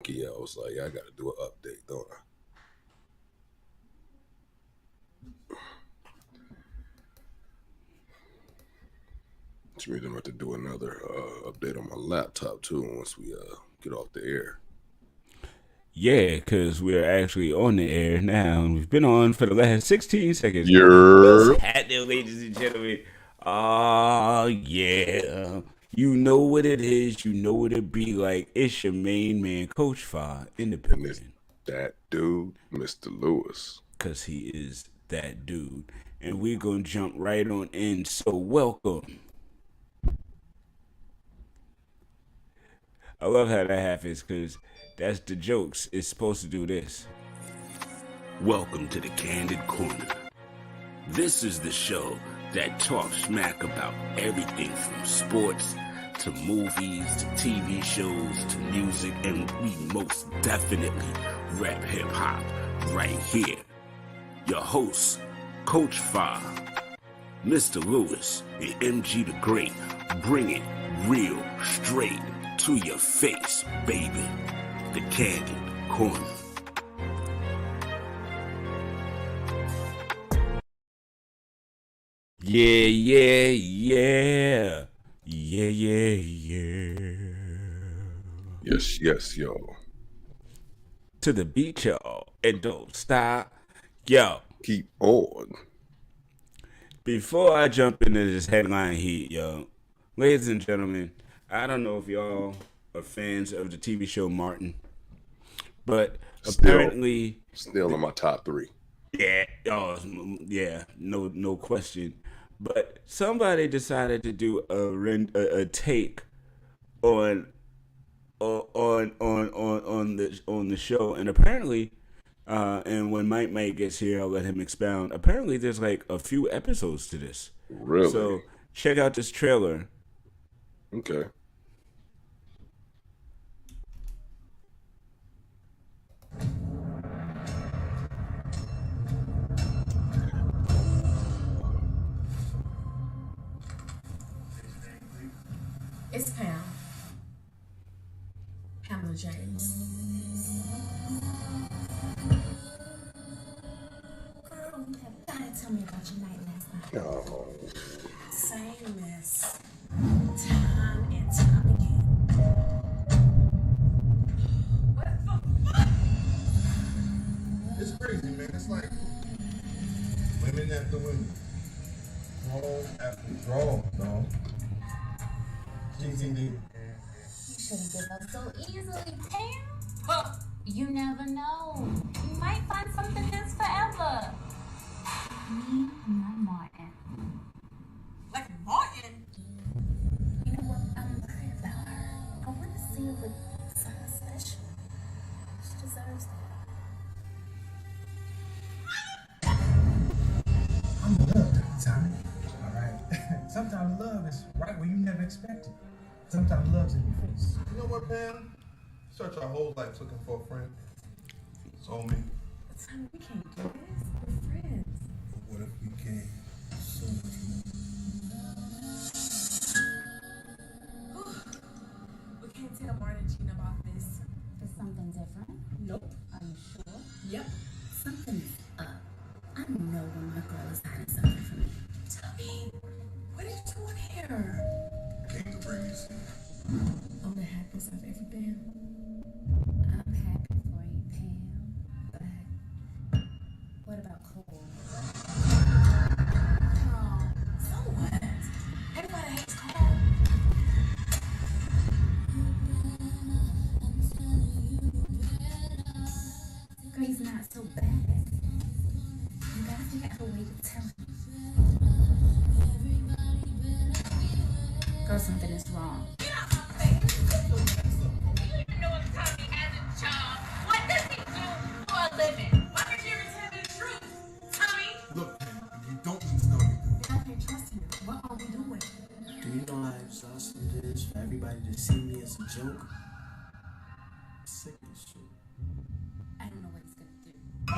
Yeah, I was like, I gotta do an update, don't I? Which means I'm about to do another update on my laptop too once we get off the air. Yeah, because we're actually on the air now, and we've been on for the last 16 seconds. You're What's happening, ladies and gentlemen? Oh, yeah. You know what it is. You know what it be like. It's your main man, Coach Fa, in the and it's building. that dude, Mr. Lewis. Because he is that dude. And we're going to jump right on in. So, welcome. I love how that happens because that's the jokes. It's supposed to do this. Welcome to the Candid Corner. This is the show that talks smack about everything from sports to movies to TV shows to music, and we most definitely rap hip hop right here. Your host, Coach Fa, Mr. Lewis, and MG the Great, bring it real straight to your face, baby. The Candid Corner. Yeah, yeah, yeah. Yeah, yeah, yeah. Yes, yo. To the beat, y'all. And don't stop. Yo, Keep on. before I jump into this headline heat, yo, ladies and gentlemen, I don't know if y'all are fans of the TV show Martin, but Still apparently, in my top 3. yeah, oh, yeah, no question. But somebody decided to do a take on on the show, and apparently, and when Mike gets here, I'll let him expound. Apparently, there's like a few episodes to this, Really? so check out this trailer. Okay. It's Pamela James. Girl, you have got to tell me about your night last night. Oh, Same mess. Time and time again. What the fuck? It's crazy, man. It's like women after women. Draw after draw, dog. GTD. You shouldn't give up so easily, Pam. Huh. You never know. You might find something that's forever. Me, not Martin. Like Martin? You know what? I'm worried about her. I want to see her with someone special. She deserves that. I'm in love every time. Alright? Sometimes love is right where you never expect it. Sometimes love's in your face. You know what, Pam? Search our whole life looking for a friend. Soulmate. Honey, we can't do this. We're friends. But what if we can? So much more. We can't tell Martin Jean about this. Is something different? Nope. Are you sure? Yep. Something's up. I know when my girl is hiding something from me. Tell me, what are you doing here? Came to bring you some. I'm the happiest I've ever been. I'm happy for you, Pam. But what about Cole? Oh, so what? Everybody hates Cole. Girl, he's not so bad. You gotta figure out a way to tell him. Girl, something is wrong. Get out my face. You even know if Tommy has a job. What does he do for a living? Why did you ever tell me the truth? Tommy? Look, Pam, if you don't need to know anything. I can't trust him. What are we doing? Do you know how exhausting it is for everybody to see me as a joke? Sick as shit. I don't know what he's gonna do. I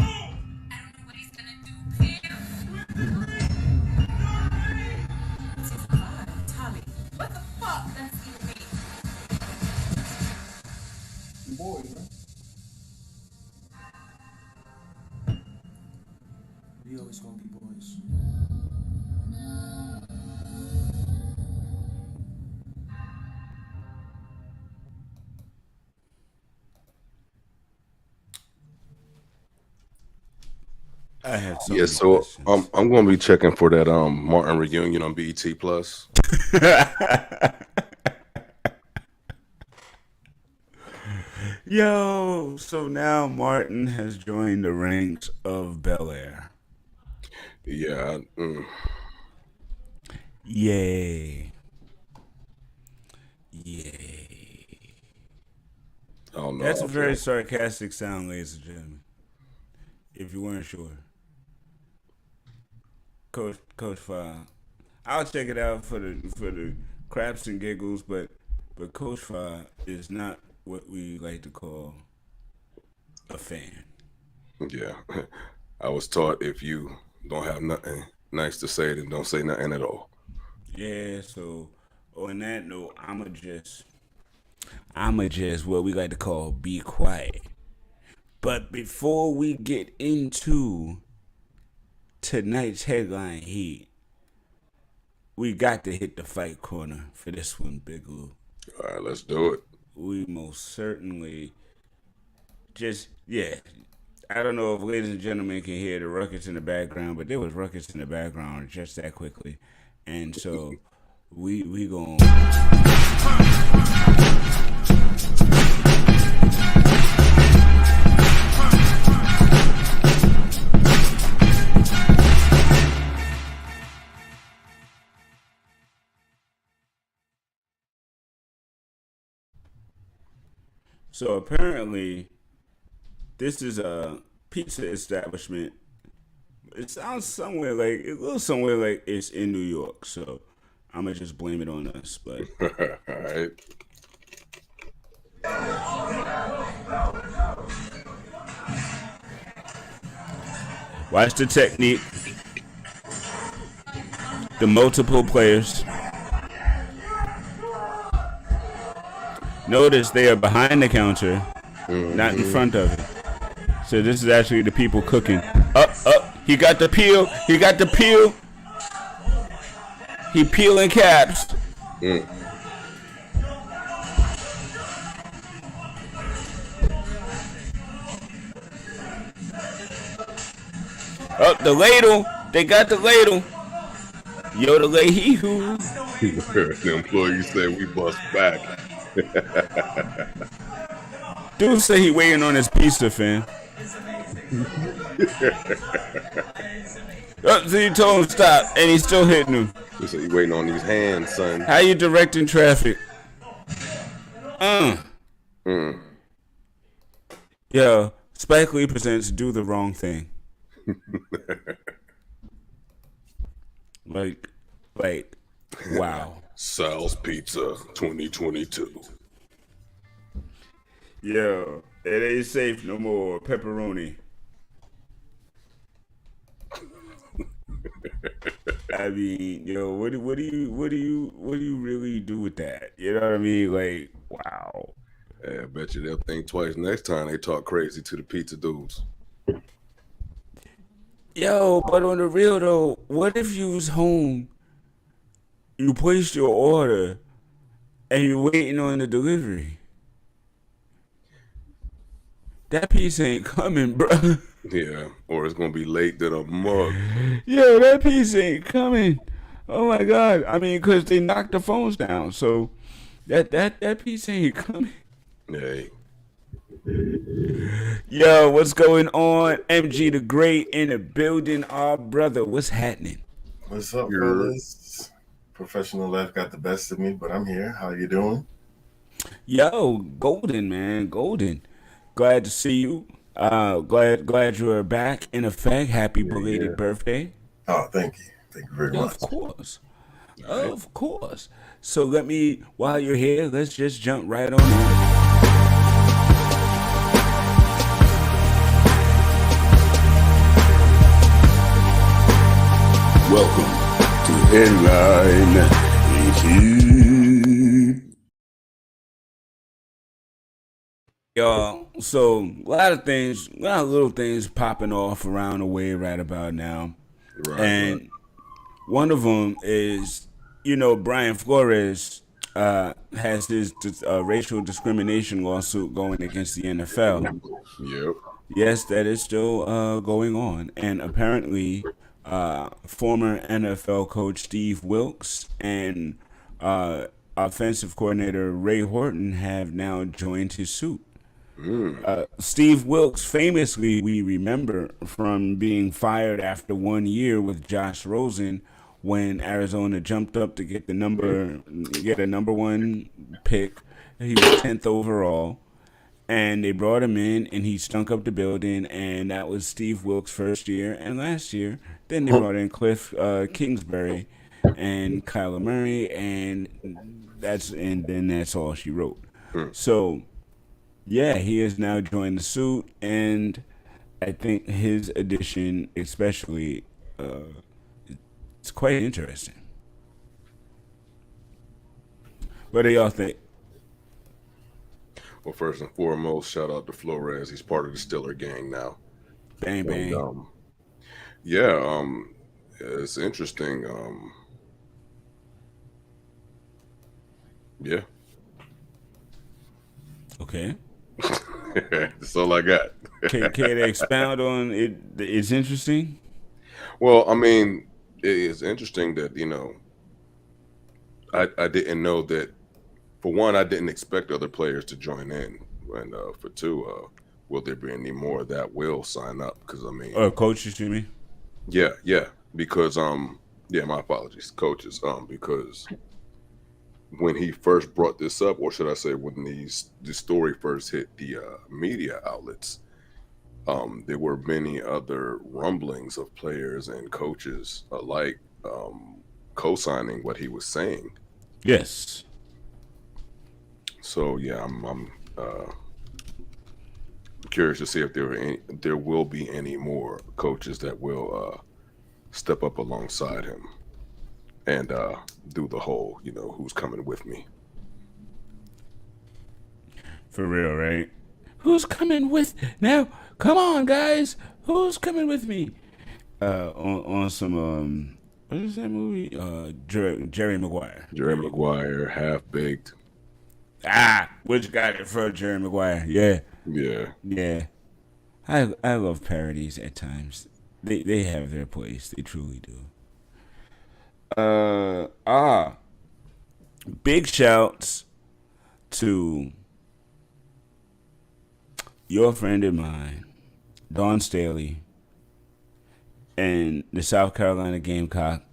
don't know what he's gonna do, Pam. Tommy, what the fuck? That's you, me. Boy, man. We always gonna be boys. I have so Yeah, many so questions. I'm gonna be checking for that Martin reunion on BET Plus. Yo, so now Martin has joined the ranks of Bel Air. Yeah, Yay. Yay. I don't know. That's a very sarcastic sound, ladies and gentlemen. If you weren't sure. Coach Five. I'll check it out for the craps and giggles, but Coach Five is not what we like to call a fan. Yeah, I was taught if you don't have nothing nice to say, then don't say nothing at all. Yeah, so on that note, I'ma just what we like to call be quiet. But before we get into tonight's headline heat, we got to hit the fight corner for this one, Big Lou. All right, let's do it. We most certainly I don't know if ladies and gentlemen can hear the ruckus in the background, but there was ruckus in the background just that quickly. And so we gon' So apparently this is a pizza establishment. It looks somewhere like it's in New York, so I'm gonna just blame it on us. But All right. watch the technique, the multiple players. Notice they are behind the counter, not in front of it. So this is actually the people cooking. He got the peel. He peeling caps. The ladle. They got the ladle. Yo, the lady who. The employee said we bust back. Dude say he waiting on his pizza, fam. So you told him stop, and he's still hitting him. He said he waiting on these hands, son. How you directing traffic? Yo, Spike Lee presents Do the Wrong Thing. like, wow. Sal's Pizza 2022. Yo, it ain't safe no more. Pepperoni. I mean, yo, what do you really do with that? You know what I mean? Like, wow. Yeah, I bet you they'll think twice next time they talk crazy to the pizza dudes. Yo, but on the real though, what if you was home, you placed your order, and you're waiting on the delivery? That piece ain't coming, bro. Yeah, or it's gonna be late than a mug. Yo, that piece ain't coming. Oh my God. I mean, cause they knocked the phones down, so that piece ain't coming. Hey. Yo, what's going on? MG the Great in the building. Our brother, what's happening? What's up, fellas? Professional life got the best of me, but I'm here. How you doing? Yo, golden, man, golden. Glad to see you. Glad you are back in effect. Happy belated birthday. Oh, thank you. Thank you very much. Of course. So while you're here, let's just jump right on in. Welcome to Headline Heat. Y'all, So a lot of things, a lot of little things popping off around the way right about now, and one of them is, Brian Flores has his racial discrimination lawsuit going against the NFL. Yep. Yes, that is still going on, and apparently, former NFL coach Steve Wilkes and offensive coordinator Ray Horton have now joined his suit. Steve Wilkes, famously, we remember from being fired after 1 year with Josh Rosen when Arizona jumped up to get a number one pick. He was 10th overall, and they brought him in, and he stunk up the building, and that was Steve Wilkes' first year. And last year, then they brought in Cliff Kingsbury and Kyler Murray, and then that's all she wrote. So, yeah, he has now joined the suit, and I think his addition, especially, it's quite interesting. What do y'all think? Well, first and foremost, shout out to Flores. He's part of the Stiller gang now. Bang bang. And, yeah, it's interesting. Yeah. Okay. That's all I got. Can they expound on it? It's interesting. Well, I mean, it is interesting that, I didn't know that. For one, I didn't expect other players to join in, and for two, will there be any more that will sign up? Because I mean, coaches, you mean? Yeah, because yeah, my apologies, coaches, because when he first brought this up, or should I say, when the story first hit the media outlets, there were many other rumblings of players and coaches alike co-signing what he was saying. Yes. So yeah, I'm curious to see if there will be any more coaches that will step up alongside him and do the whole, who's coming with me. For real, right? Who's coming with now? Come on, guys. Who's coming with me? On some what is that movie? Jerry Maguire. Jerry Maguire, Half Baked. Which got it for Jerry Maguire? Yeah. Yeah. I love parodies at times. They have their place. They truly do. Big shouts to your friend of mine, Dawn Staley, and the South Carolina Gamecocks.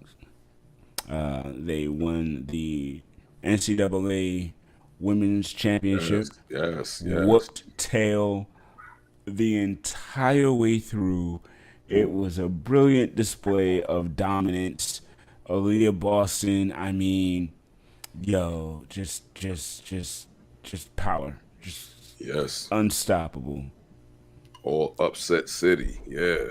They won the NCAA Women's Championship. Yes. Whooped tail the entire way through. It was a brilliant display of dominance. Aaliyah Boston, I mean, just power. Yes. Unstoppable. All upset city. Yeah.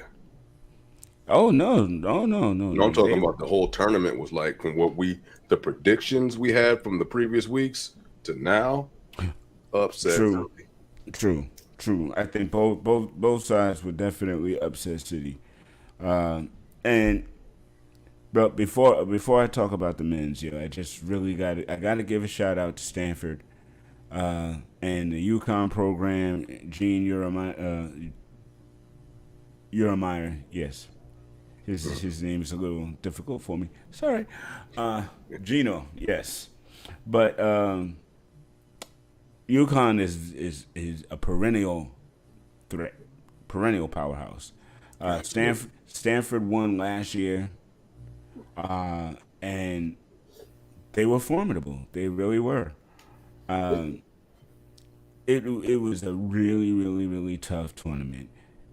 Oh no. No, I'm talking about the whole tournament was like from the predictions we had from the previous weeks to now. Upset. True. I think both sides were definitely upset city. But before I talk about the men's, I just really gotta give a shout out to Stanford and the UConn program. Gene Uremeyer, yes. His name is a little difficult for me. Sorry. Gino, yes. But UConn is a perennial threat, perennial powerhouse. Stanford won last year, and they were formidable. They really were. It was a really, really, really tough tournament.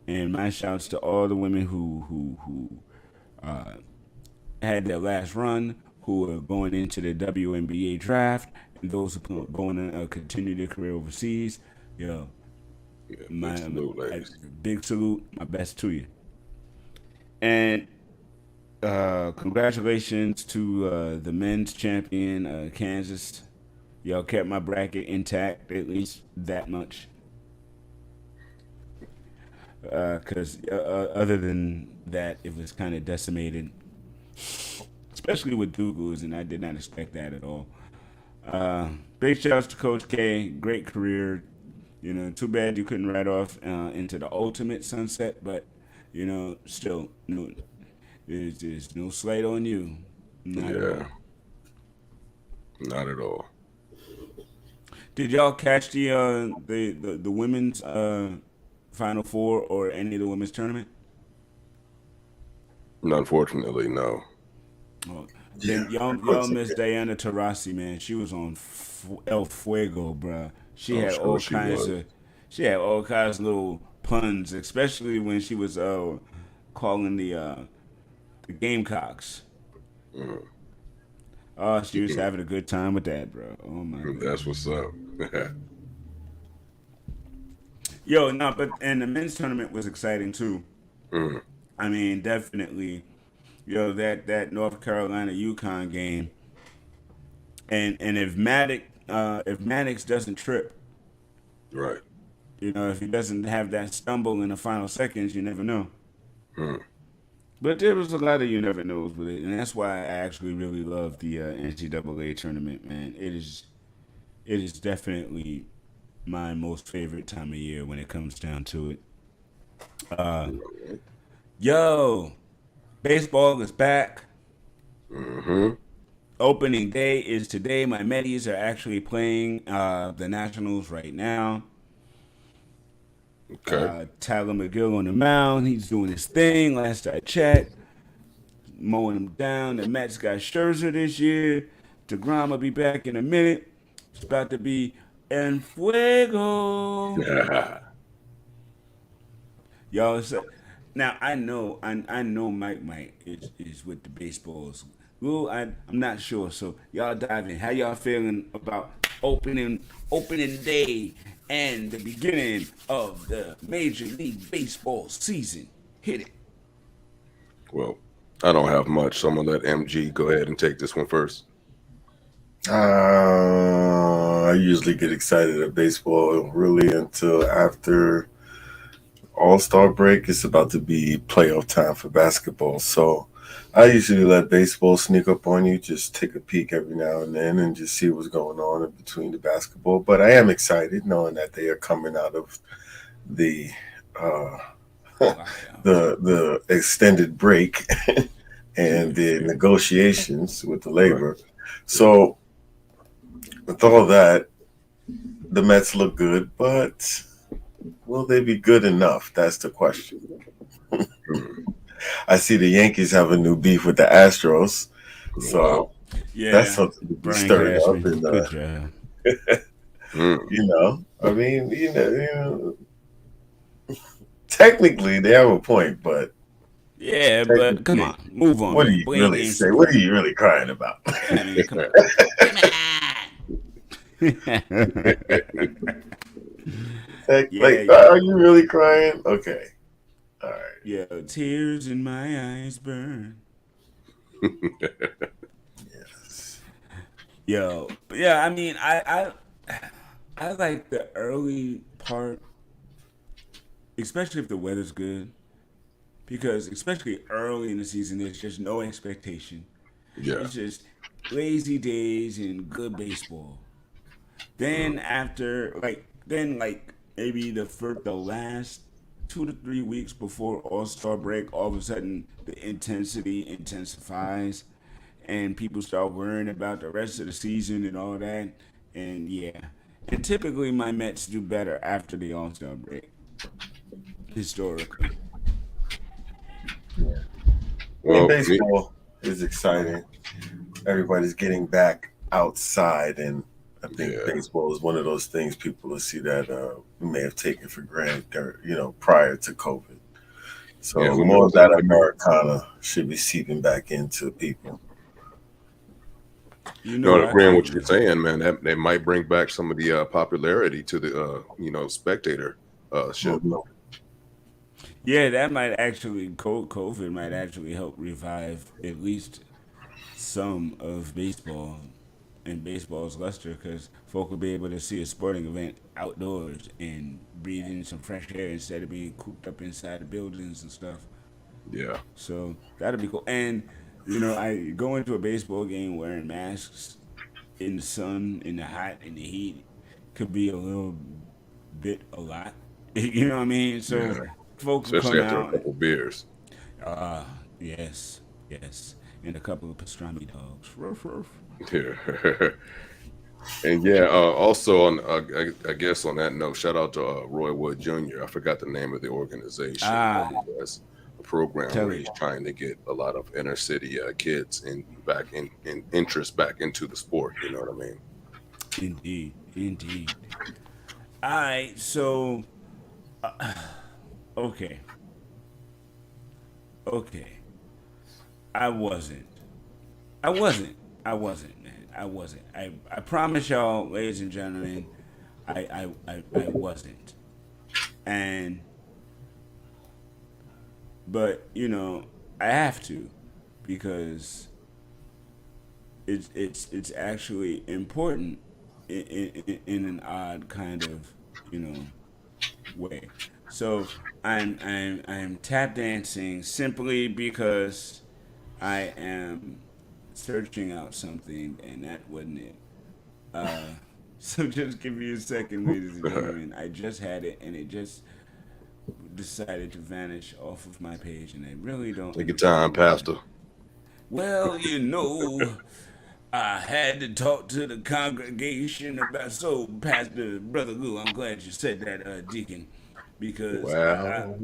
And my shouts to all the women who had their last run, who are going into the WNBA draft, and those who are going to continue their career overseas. Big salute, my best to you. And congratulations to the men's champion, Kansas. Y'all kept my bracket intact, at least that much. because other than that, it was kind of decimated, especially with Douglas, and I did not expect that at all. Big shouts to Coach K. Great career. Too bad you couldn't ride off into the ultimate sunset, but still, no, there's no slight on you, not at all. Yeah, not at all. Did y'all catch the women's Final Four or any of the women's tournament? Unfortunately, no. Oh, Yeah, then y'all of course I miss did. Diana Taurasi, man. She was on El Fuego, bruh. She I'm had sure all she kinds was. of she had all kinds of little puns, especially when she was calling the Gamecocks. Mhm. Oh, she was having a good time with that, bro. Oh my That's goodness. what's up. Yo, no, but and the men's tournament was exciting too. Mhm. I mean, definitely. That North Carolina UConn game, and if Maddox doesn't trip, Right. if he doesn't have that stumble in the final seconds, you never know. Mhm. But there was a lot of you never knows with it, and that's why I actually really love the NCAA tournament, man. It is definitely my most favorite time of year when it comes down to it. Yo, baseball is back. Mhm. Opening day is today. My Metis are actually playing the Nationals right now. Okay. Tyler McGill on the mound. He's doing his thing. Last I checked, mowing them down. The Mets got Scherzer this year. DeGrom will be back in a minute. It's about to be en fuego. Y'all, now I know Mike is with the baseballs. Well, I'm not sure. So y'all dive in. How y'all feeling about opening day and the beginning of the Major League Baseball season? Hit it. Well, I don't have much, so I'm gonna let MG go ahead and take this one first. I usually get excited at baseball really until after All-Star break. It's about to be playoff time for basketball. So I usually let baseball sneak up on you, just take a peek every now and then and just see what's going on in between the basketball. But I am excited knowing that they are coming out of the uh, Lockdown. the extended break and the Fair. negotiations with the Right. labor. So with all that, the Mets look good, but will they be good enough? That's the question. Mhm. I see the Yankees have a new beef with the Astros, Wow. so that's Yeah, something to be Brian stirred up. Cashman. And Good job. Mm. I mean, technically they have a point, but Yeah, but come technically, on, move on, what do man. you Blame really game say? What are support. you really crying about? Yeah, I mean, come on. Come on. Yeah, Like, are you really crying? Okay, all right. yeah. Tears in my eyes burn. Yes. Yo, but yeah, I mean, I like the early part, especially if the weather's good, because especially early in the season, there's just no expectation. Yeah. It's just lazy days and good baseball. Mm. Then maybe the last 2 to 3 weeks before All Star break, all of a sudden the intensity intensifies, and people start worrying about the rest of the season and all that. And yeah, and typically my Mets do better after the All Star break historically. I mean, Well, baseball is exciting. Everybody's getting back outside, and I think yeah. baseball is one of those things people will see that we may have taken for granted, prior to COVID. Yeah. So Who more of knows? It that might be. Americana should be seeping back into people. You No, know, I agreeing think with what you're saying, man. That they might bring back some of the popularity to the spectator ship. Mhm. yeah, that might actually COVID might actually help revive at least some of baseball. in baseball's luster because folk will be able to see a sporting event outdoors and breathe in some fresh air instead of being cooped up inside the buildings and stuff. Yeah. So that'd be cool. And I go into a baseball game wearing masks in the sun, in the hot, in the heat could be a little bit a lot. You know what I mean? So Yeah. folks will Especially come after a out. couple beers. Yes, and a couple of pastrami dogs. Ruff, ruff. Yeah. And yeah, also on I guess on that note, shout out to Roy Wood Jr. I forgot the name of the organization. That's a program Tell where me. he's trying to get a lot of inner city kids back in interest back into the sport. You know what I mean? Indeed. All right, so okay. I wasn't, man. I wasn't. I promise y'all, ladies and gentlemen, I wasn't. But I have to, because it's actually important in an odd kind of way. So I'm tap dancing simply because I am searching out something, and that wasn't it. So just give me a second, ladies and gentlemen. I just had it, and it just decided to vanish off of my page, and I really don't. Take your time, Pastor. Well, I had to talk to the congregation about. So, Pastor Brother Lou, I'm glad you said that, Deacon, because Wow.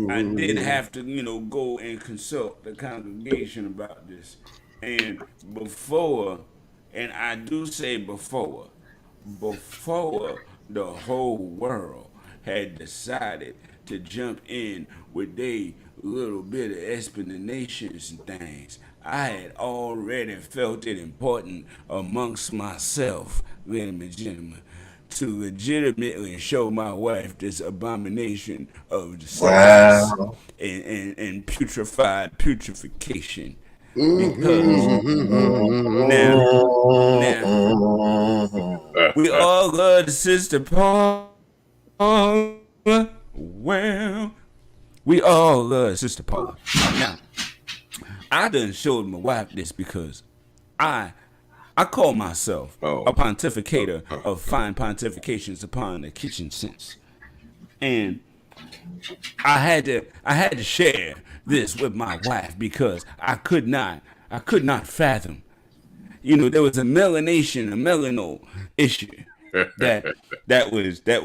I did have to, go and consult the congregation about this. And I do say before the whole world had decided to jump in with they little bit of explanations and things, I had already felt it important amongst myself, ladies and gentlemen, to legitimately show my wife this abomination of the sex and putrefaction. Because now, we all love the sister Paul. Well, we all love Sister Paula. Now, I done showed my wife this because I call myself a pontificator of fine pontifications upon the kitchen sinks. And I had to share this with my wife because I could not fathom. There was a melano issue that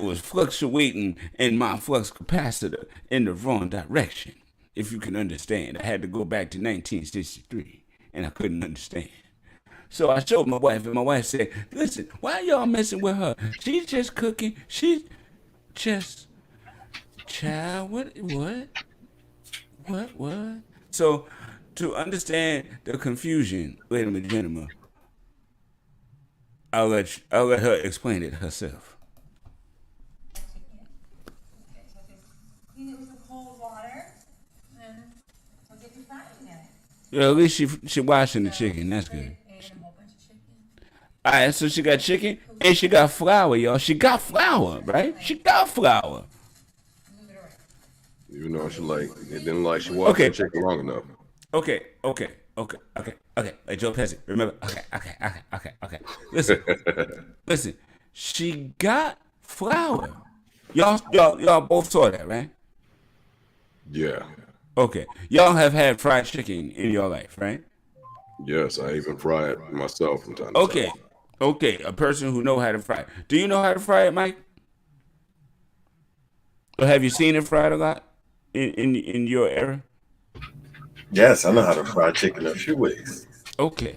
was fluctuating in my flux capacitor in the wrong direction. If you can understand, I had to go back to 1963, and I couldn't understand. So I showed my wife, and my wife said, "Listen, why y'all messing with her? She's just cooking. She's just child. What? So to understand the confusion, ladies and gentlemen, I'll let her explain it herself. Clean it with some cold water, and we'll get you frying it. Yeah, at least she washing the chicken. That's good. And a whole bunch of chicken. All right, so she got chicken and she got flour, y'all. She got flour, right? She got flour. Move it around. Even though it didn't like she washed the chicken long enough. Okay. Like Joe Pesci, remember? Okay. Listen. She got flour. Y'all both saw that, right? Yeah. Okay. Y'all have had fried chicken in your life, right? Yes, I even fry it myself from time to time. Okay. A person who know how to fry it. Do you know how to fry it, Mike? Or have you seen it fried a lot in your era? Yes, I know how to fry chicken a few ways. Okay.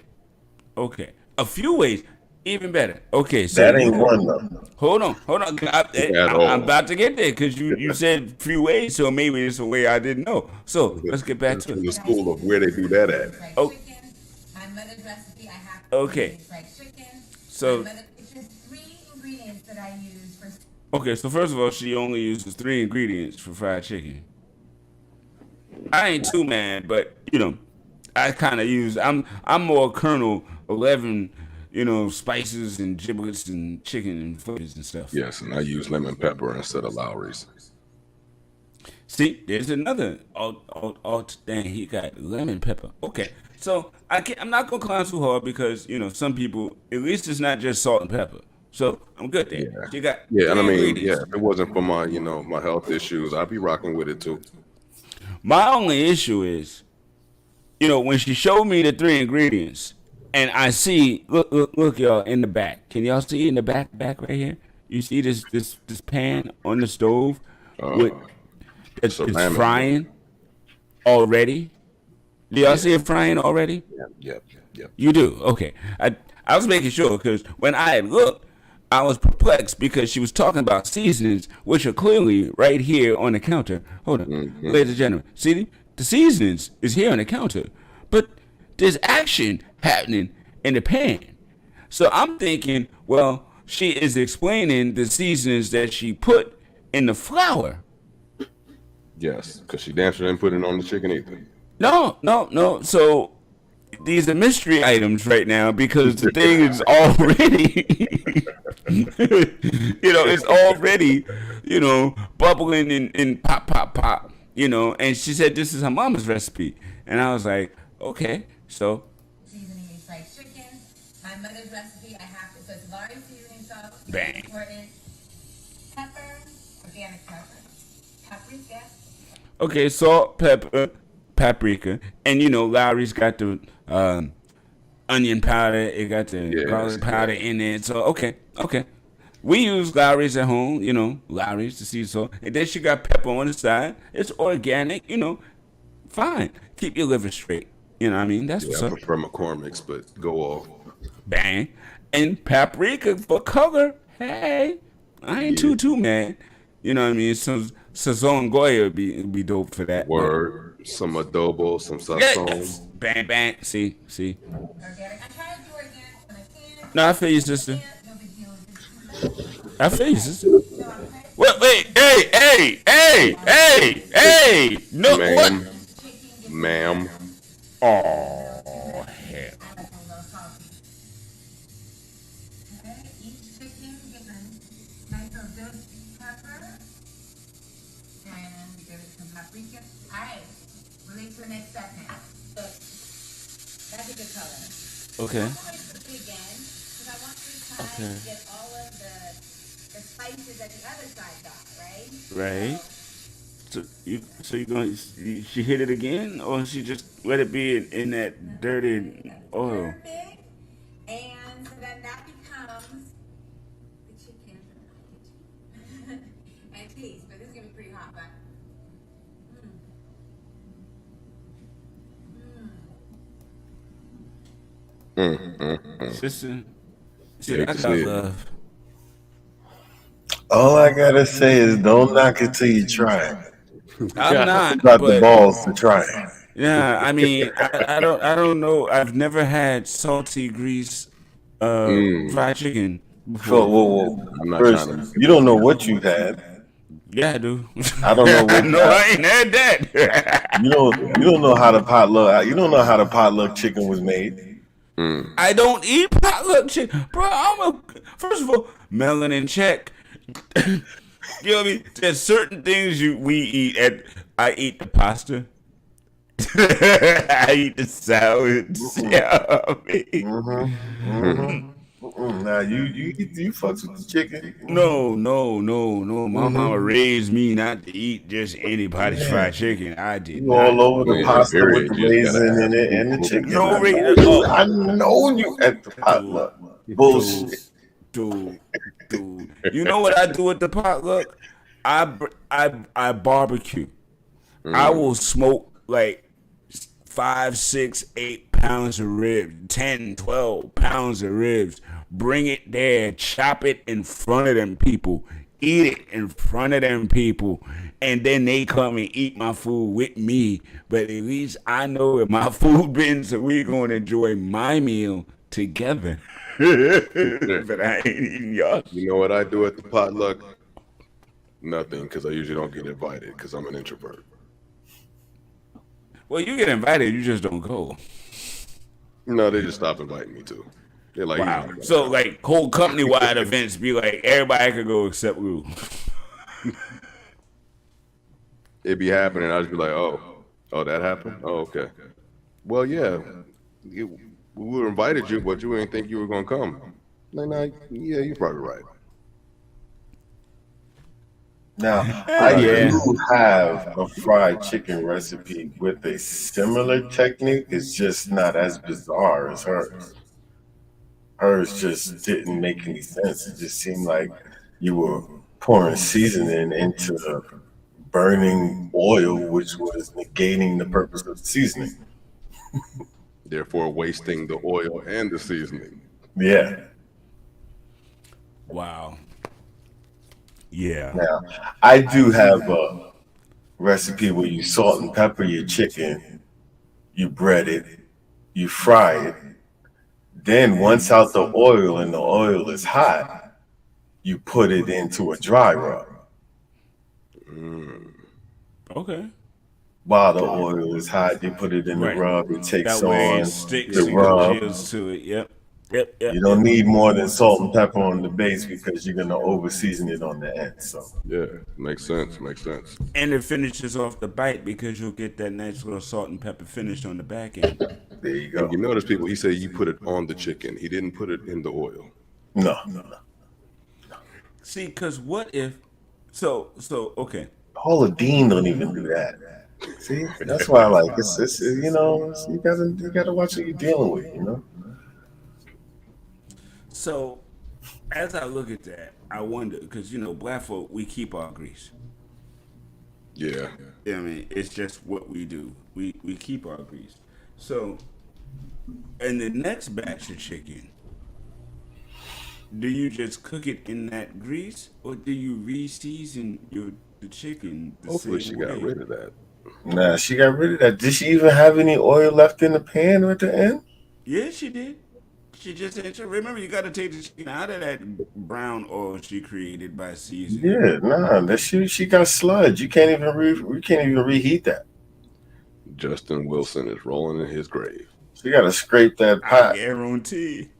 A few ways, even better. Okay, so That ain't one though. Hold on. I'm about to get there because you said few ways, so maybe it's a way I didn't know. So let's get back to In the it. school of where they do that at. Fried Oh. chicken. My mother's recipe, I have Okay. fried chicken. So It's just 3 ingredients that I use for. okay, so first of all, she only uses 3 ingredients for fried chicken. I ain't too mad, but I kind of use. I'm more Colonel 11 spices and giblets and chicken and foods and stuff. Yes, and I use lemon pepper instead of Lowry's. See, there's another. Dang, he got lemon pepper. Okay, so I'm not gonna clown too hard because some people, at least it's not just salt and pepper. So I'm good there. Yeah. You got Yeah, and I three mean, ingredients. if it wasn't for my, my health issues, I'd be rocking with it too. My only issue is, when she showed me the three ingredients, and I see, look, y'all, in the back. Can y'all see in the back right here? You see this pan on the stove with it's frying already. Do y'all see it frying already? Yep. You do? Okay. I was making sure because when I had looked, I was perplexed because she was talking about seasonings, which are clearly right here on the counter. Hold on, ladies and gentlemen. See, the seasonings is here on the counter, but there's action happening in the pan. So I'm thinking, well, she is explaining the seasonings that she put in the flour. Yes, because she damn sure didn't put it on the chicken either. No. So these are mystery items right now because the thing is already, it's already, bubbling and pop, and she said this is her mama's recipe. And I was like, okay, so. Seasoning is fried chicken. My mother's recipe, I have to, so it's Lari seasoning salt. Bang. Important. Pepper, organic pepper. Paprika. Okay, salt, pepper, paprika, and Lowry's got the onion powder. It got the garlic powder in it. So okay. We use Lowry's at home. Lowry's the sea salt, and then she got pepper on the side. It's organic. Fine. Keep your liver straight. You know what I mean? That's what's I up. prefer McCormick's, but go off. Bang. And paprika for color. Hey, I ain't too mad. You know what I mean? Some Sazon Goya would be dope for that. Word, some adobo, some sazon. Yes. Bang. See. Organic. I try to do organic when I can. No, I feel you, sister. No big deal. I feel you, sister. Wait, hey, no, Ma'am. what? Ma'am. Oh, hell. Okay, each chicken gets a nice little bit of pepper. And give it some paprika. Alright, we'll leave to the next step now. So, that's a good color. Okay. I'm going to cook it again, because I want this time to get all of the spices that the other side got, right? Right. So you gonna she hit it again, or she just let it be in that dirty oil? Perfect. And so then that becomes the chicken and cheese. But this is gonna be pretty hot, but Sister, see, Yeah, I see got it. love. All I gotta say is don't knock it till you try it. I'm not, Got the but balls to try it. yeah, I mean, I don't know. I've never had salty grease fried chicken before. Whoa. I'm not First, trying to. you don't know what you've had. Yeah, I do. I don't know what. No, I ain't had that. You don't know how the potluck. You don't know how the potluck chicken was made. I don't eat potluck chicken, bro. First of all, melanin check. You know what I mean? There's certain things we eat. I eat the pasta. I eat the salads. Yeah, Now you fucks with the chicken. No. My mama raised me not to eat just anybody's fried chicken. I did You not. all over the Yeah, pasta period. with the You just raisin gotta in it have and the chicken. No I raisin. know you- I know you at the potluck. Bullshit. Dude. You know what I do at the potluck? I barbecue. I will smoke like 5, 6, 8 pounds of ribs, 10, 12 pounds of ribs. Bring it there, chop it in front of them people, eat it in front of them people, and then they come and eat my food with me. But at least I know where my food been, so we gonna enjoy my meal together. But I ain't eating y'all. You know what I do at the potluck? Nothing, because I usually don't get invited because I'm an introvert. Well, you get invited, you just don't go. No, they just stop inviting me too. They're like, Wow. easy. So like whole company wide events be like everybody could go except Lou. It be happening. I just be like, oh, that happened. Oh, okay. Well, yeah, we invited you, but you didn't think you were gonna come. Like, nah, yeah, you're probably right. Now, I Yeah. do have a fried chicken recipe with a similar technique. It's just not as bizarre as hers. Hers just didn't make any sense. It just seemed like you were pouring seasoning into burning oil, which was negating the purpose of the seasoning. Therefore, wasting the oil and the seasoning. Yeah. Wow. Yeah. Now, I do have a recipe where you salt and pepper your chicken, you bread it, you fry it. Then, once out the oil and the oil is hot, you put it into a dry rub. Okay. While the oil is hot, you put it in the Right. rub. It takes That way on it sticks the and rub. congeals to it. Yep. You don't need more than salt and pepper on the base because you're gonna over season it on the end. So Yeah, makes sense. Makes sense. And it finishes off the bite because you'll get that nice little salt and pepper finish on the back end. there you go. And you notice people. He said you put it on the chicken. He didn't put it in the oil. No. See, because what if? So okay. Paula Dean don't even do that. See, that's why I like it's you know you gotta watch what you're dealing with. You know. So as I look at that, I wonder because black folk we keep our grease. Yeah. I mean, it's just what we do. We keep our grease. So, in the next batch of chicken, do you just cook it in that grease, or do you re-season the chicken? Hopefully, she got rid of that. Nah, she got rid of that. Did she even have any oil left in the pan at the end? Yeah, she did. She just said, remember, you got to take the chicken out of that brown oil she created by seasoning. Yeah, nah. That she got sludge. You can't even reheat that. Justin Wilson is rolling in his grave. She got to scrape that I pot. guarantee.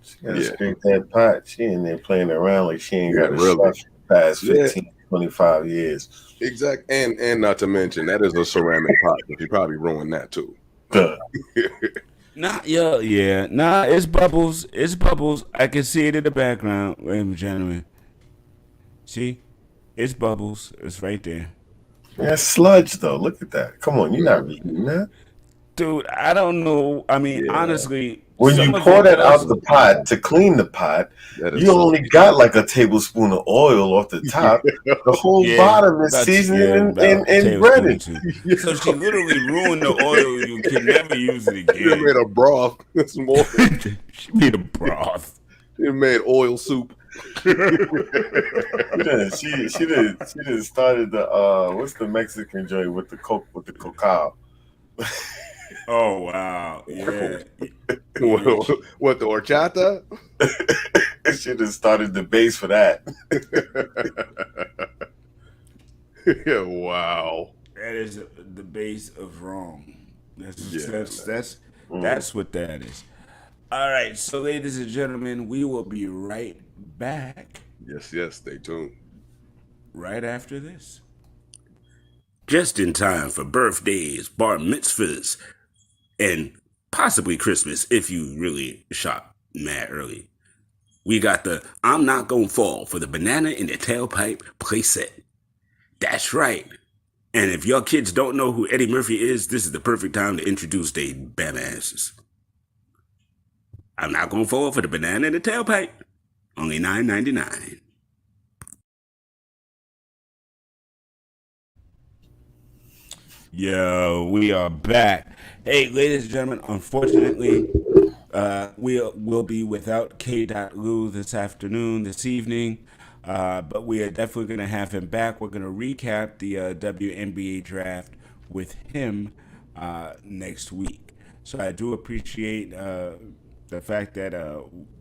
She got to scrape that pot. She in there playing around like she ain't got a really. chef for the past 15, 25 years. Exact, and not to mention that is a ceramic pot, but you probably ruined that too. Nah, yeah. Nah, it's bubbles. It's bubbles. I can see it in the background, ladies and gentlemen. See? It's bubbles. It's right there. That's sludge, though. Look at that. Come on, you're not reading that. Dude, I don't know. I mean, honestly. When you pour that out the pot to clean the pot, you only got like a tablespoon of oil off the top. The whole bottom is seasoned and breaded. So she literally ruined the oil. You can never use it again. She made a broth. She made a broth. She made oil soup. She did started the what's the Mexican joint with the cacao. Oh wow! Yeah. What, the horchata? She just started the base for that. Yeah, wow. That is the base of wrong. That's what that is. All right, so ladies and gentlemen, we will be right back. Yes, stay tuned. Right after this. Just in time for birthdays, bar mitzvahs, and possibly Christmas if you really shop mad early. We got the I'm Not Gonna Fall for the banana in the tailpipe playset. That's right. And if your kids don't know who Eddie Murphy is, this is the perfect time to introduce they bam asses. I'm Not Gonna Fall for the banana in the tailpipe. Only $9.99. Yo, we are back. Hey, ladies and gentlemen, unfortunately, we'll be without KDotLew this evening, but we are definitely going to have him back. We're going to recap the WNBA draft with him next week. So I do appreciate the fact that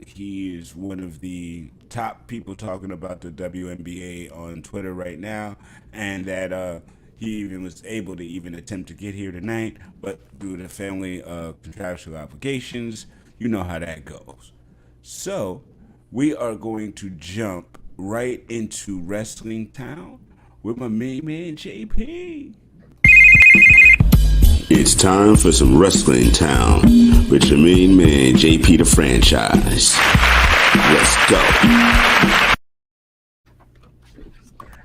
he is one of the top people talking about the WNBA on Twitter right now, and that he even was able to even attempt to get here tonight, but due to family contractual obligations, You know how that goes. So we are going to jump right into Wrestling Town with my main man JP. It's time for some Wrestling Town with your main man, JP the Franchise. Let's go.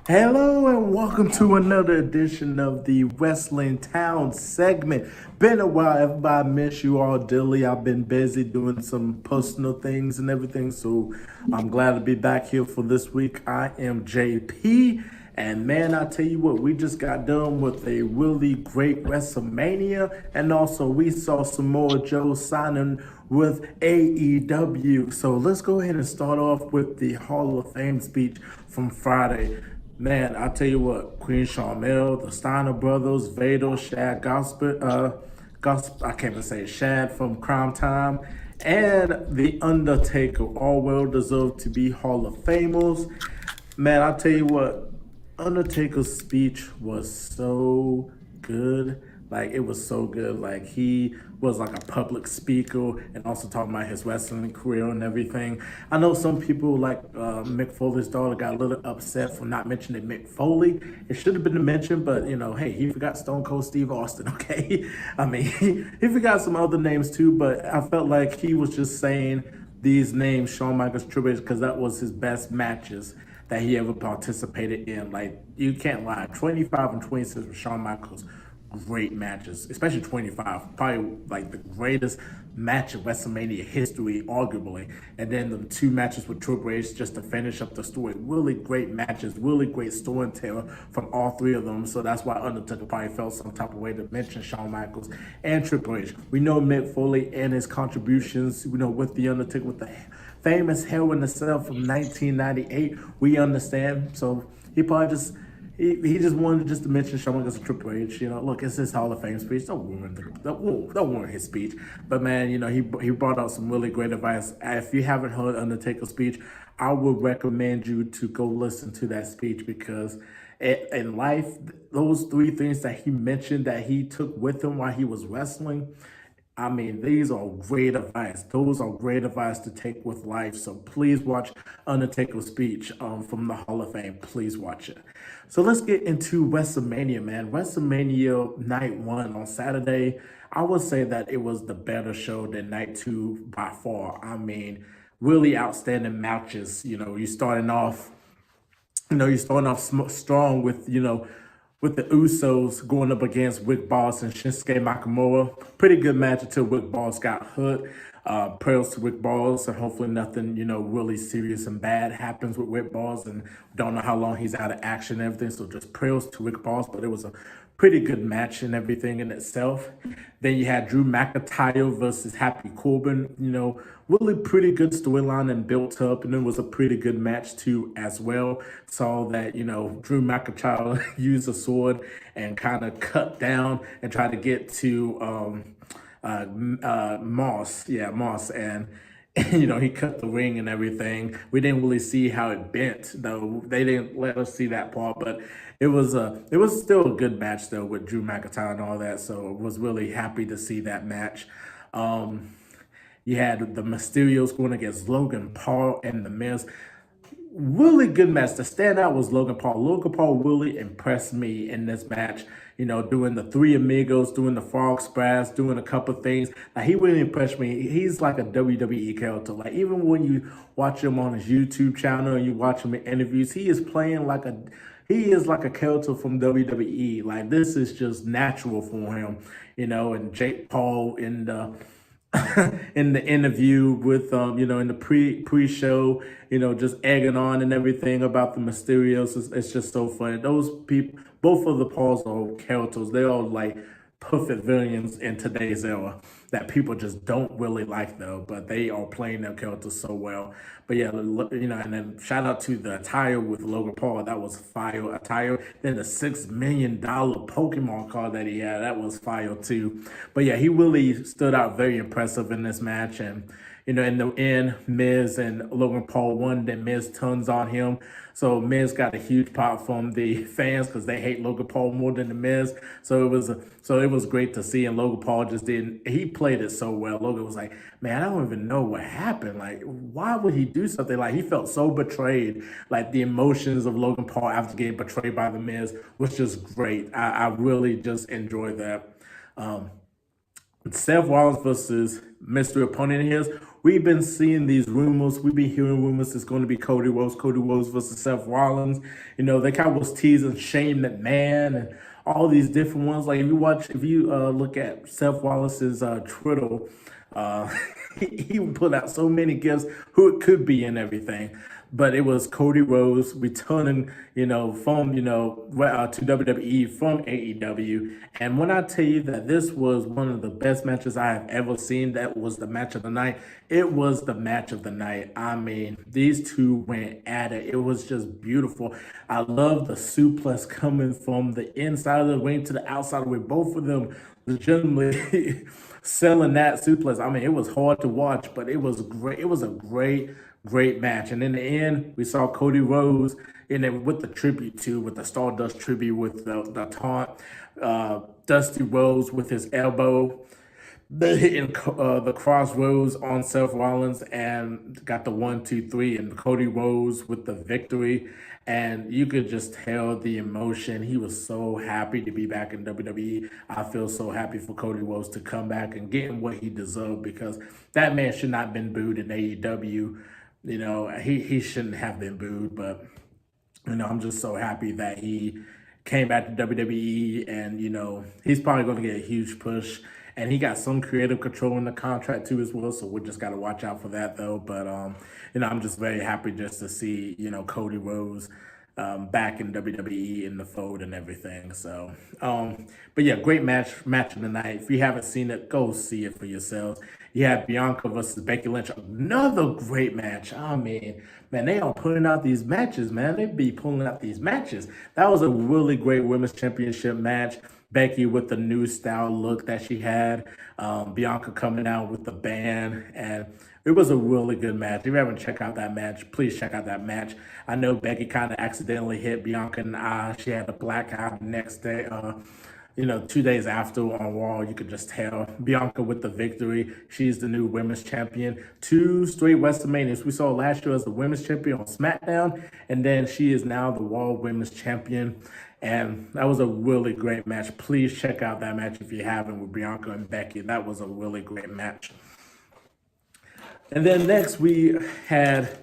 Hello and welcome to another edition of the Wrestling Town segment. Been a while, everybody. Miss you all dearly. I've been busy doing some personal things and everything, so I'm glad to be back here for this week. I am JP, and man, I tell you what, we just got done with a really great WrestleMania, and also we saw Samoa Joe signing with AEW. So let's go ahead and start off with the Hall of Fame speech from Friday. Man, I tell you what, Queen Sharmell, the Steiner brothers, Vader, Shad I can't even say Shad from Crime Time, and The Undertaker, all well deserved to be Hall of Famers. Man, I tell you what, Undertaker's speech was so good. Like, it was so good. Like, he was like a public speaker and also talking about his wrestling career and everything. I know some people, like Mick Foley's daughter, got a little upset for not mentioning Mick Foley. It should have been mentioned, but, you know, hey, he forgot Stone Cold Steve Austin, okay? I mean, he forgot some other names too, but I felt like he was just saying these names, Shawn Michaels, Triple H, because that was his best matches that he ever participated in. Like, you can't lie. 25 and 26 with Shawn Michaels, great matches, especially 25, probably like the greatest match of WrestleMania history, arguably. And then the two matches with Triple H just to finish up the story. Really great matches, really great storytelling from all three of them. So that's why Undertaker probably felt some type of way to mention Shawn Michaels and Triple H. We know Mick Foley and his contributions, you know, with the Undertaker, with the famous Hell in a Cell from 1998. We understand. So he probably just he just wanted just to mention Shawn Michaels and Triple H. You know, look, it's his Hall of Fame speech. Don't ruin his speech. But man, you know, he brought out some really great advice. If you haven't heard Undertaker's speech, I would recommend you to go listen to that speech, because in life, those three things that he mentioned that he took with him while he was wrestling, I mean, these are great advice. Those are great advice to take with life. So please watch Undertaker's speech from the Hall of Fame. Please watch it. So let's get into WrestleMania, man. WrestleMania Night 1 on Saturday, I would say that it was the better show than Night 2 by far. I mean, really outstanding matches. You know, you're starting off strong with, you know, with the Usos going up against Rick Boss and Shinsuke Nakamura. Pretty good match until Rick Boss got hurt. Prayers to Rick Boss, and hopefully nothing, you know, really serious and bad happens with Rick Boss, and don't know how long he's out of action and everything, so just prayers to Rick Boss. But it was a pretty good match and everything in itself. Then you had Drew McIntyre versus Happy Corbin, you know, really pretty good storyline and built up, and it was a pretty good match too as well. Saw that, you know, Drew McIntyre used a sword and kind of cut down and try to get to Moss, and you know, he cut the ring and everything. We didn't really see how it bent, though. They didn't let us see that part, but it was still a good match though with Drew McIntyre and all that. So I was really happy to see that match. You had the Mysterios going against Logan Paul and The Miz. Really good match. The standout was Logan Paul. Logan Paul really impressed me in this match. You know, doing the Three Amigos, doing the Frog Splash, doing a couple things. Like, he really impressed me. He's like a WWE character. Like, even when you watch him on his YouTube channel and you watch him in interviews, he is like a character from WWE. Like, this is just natural for him. You know, and Jake Paul in the in the interview with you know, in the pre-show, you know, just egging on and everything about the Mysterios. It's just so funny. Those people, both of the Pauls are characters. They're all like perfect villains in today's era that people just don't really like though, but they are playing their characters so well. But yeah, you know, and then shout out to the attire with Logan Paul. That was fire attire. Then the $6 million Pokemon card that he had, that was fire too. But yeah, he really stood out very impressive in this match. And in the end, Miz and Logan Paul won. Then Miz tons on him. So Miz got a huge pop from the fans because they hate Logan Paul more than the Miz. So it was great to see. And Logan Paul just didn't. He played it so well. Logan was like, man, I don't even know what happened. Like, why would he do something? Like, he felt so betrayed. Like, the emotions of Logan Paul after getting betrayed by the Miz was just great. I really just enjoyed that. Seth Rollins versus mystery opponent of his. We've been seeing these rumors. We've been hearing rumors it's going to be Cody Rhodes versus Seth Rollins. They kind of was teasing Shane McMahon and all these different ones. Like, if you look at Seth Rollins's Twitter, he would put out so many gifts who it could be and everything. But it was Cody Rhodes returning, from, to WWE from AEW. And when I tell you that this was one of the best matches I have ever seen, that was the match of the night. It was the match of the night. I mean, these two went at it. It was just beautiful. I love the suplex coming from the inside of the ring to the outside of the ring. Both of them legitimately selling that suplex. I mean, it was hard to watch, but it was great. It was a great match. And in the end, we saw Cody Rhodes in it with the tribute with the Stardust tribute with the taunt. Dusty Rhodes with his elbow. They hitting the crossroads on Seth Rollins and got the 1, 2, 3, and Cody Rhodes with the victory. And you could just tell the emotion. He was so happy to be back in WWE. I feel so happy for Cody Rhodes to come back and get him what he deserved, because that man should not have been booed in AEW. He shouldn't have been booed, but I'm just so happy that he came back to WWE, and he's probably going to get a huge push. And he got some creative control in the contract too as well, so we just got to watch out for that though. But I'm just very happy just to see Cody Rhodes back in WWE in the fold and everything. So, but yeah, great match of the night. If you haven't seen it, go see it for yourselves. You had Bianca versus Becky Lynch, another great match. I mean, man, they are putting out these matches, man. They be pulling out these matches. That was a really great women's championship match. Becky with the new style look that she had. Bianca coming out with the band. And it was a really good match. If you haven't checked out that match, please check out that match. I know Becky kind of accidentally hit Bianca in the eye. She had a black eye the next day. 2 days after on Raw, you could just tell. Bianca with the victory. She's the new women's champion. 2 straight WrestleManias. We saw last year as the women's champion on SmackDown, and then she is now the Raw women's champion. And that was a really great match. Please check out that match if you haven't, with Bianca and Becky. That was a really great match. And then next we had,